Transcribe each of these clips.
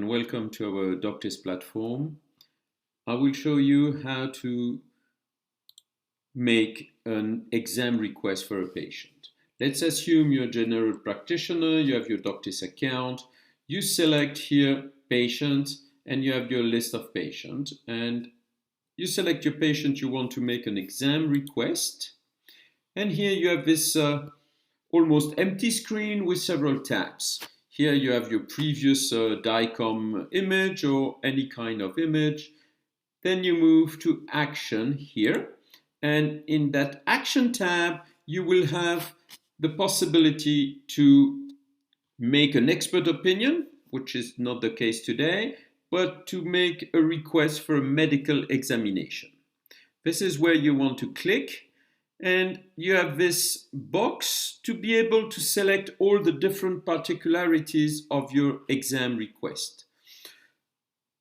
and welcome to our Doctys platform. I will show you how to make an exam request for a patient. Let's assume you're a general practitioner, you have your Doctys account, you select here patient and you have your list of patients, and you select your patient you want to make an exam request, and here you have this almost empty screen with several tabs. Here you have your previous DICOM image or any kind of image. Then you move to Action here. And in that Action tab, you will have the possibility to make an expert opinion, which is not the case today, but to make a request for a medical examination. This is where you want to click. And you have this box to be able to select all the different particularities of your exam request.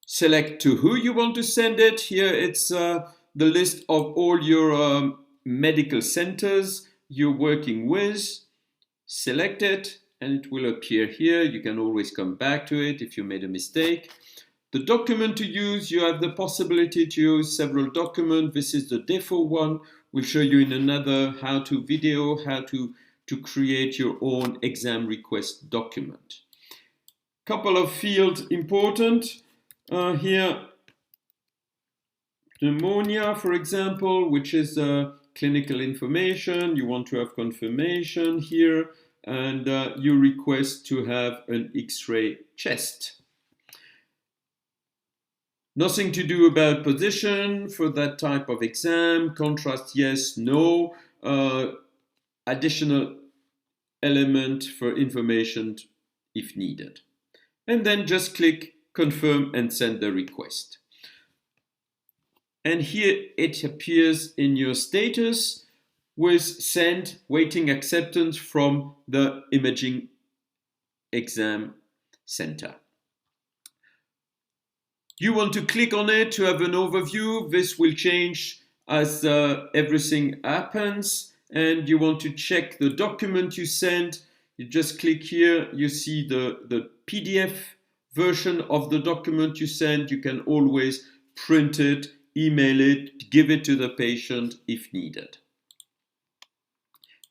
Select to who you want to send it. Here it's the list of all your medical centers you're working with. Select it and it will appear here. You can always come back to it if you made a mistake. The document to use, you have the possibility to use several documents. This is the default one. We'll show you in another how-to video how to create your own exam request document. Couple of fields important. Here, pneumonia, for example, which is clinical information. You want to have confirmation here, and you request to have an X-ray chest. Nothing to do about position for that type of exam. Contrast, yes, no. Additional element for information if needed. And then just click confirm and send the request. And here it appears in your status with send waiting acceptance from the imaging exam center. You want to click on it to have an overview. This will change as everything happens. And you want to check the document you sent. You just click here. You see the PDF version of the document you sent. You can always print it, email it, give it to the patient if needed.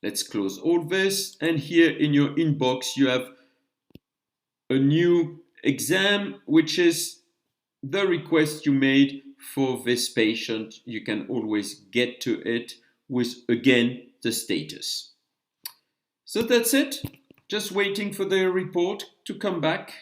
Let's close all this. And here in your inbox, you have a new exam, which is the request you made for this patient. You can always get to it with, again, the status. So that's it. Just waiting for the report to come back.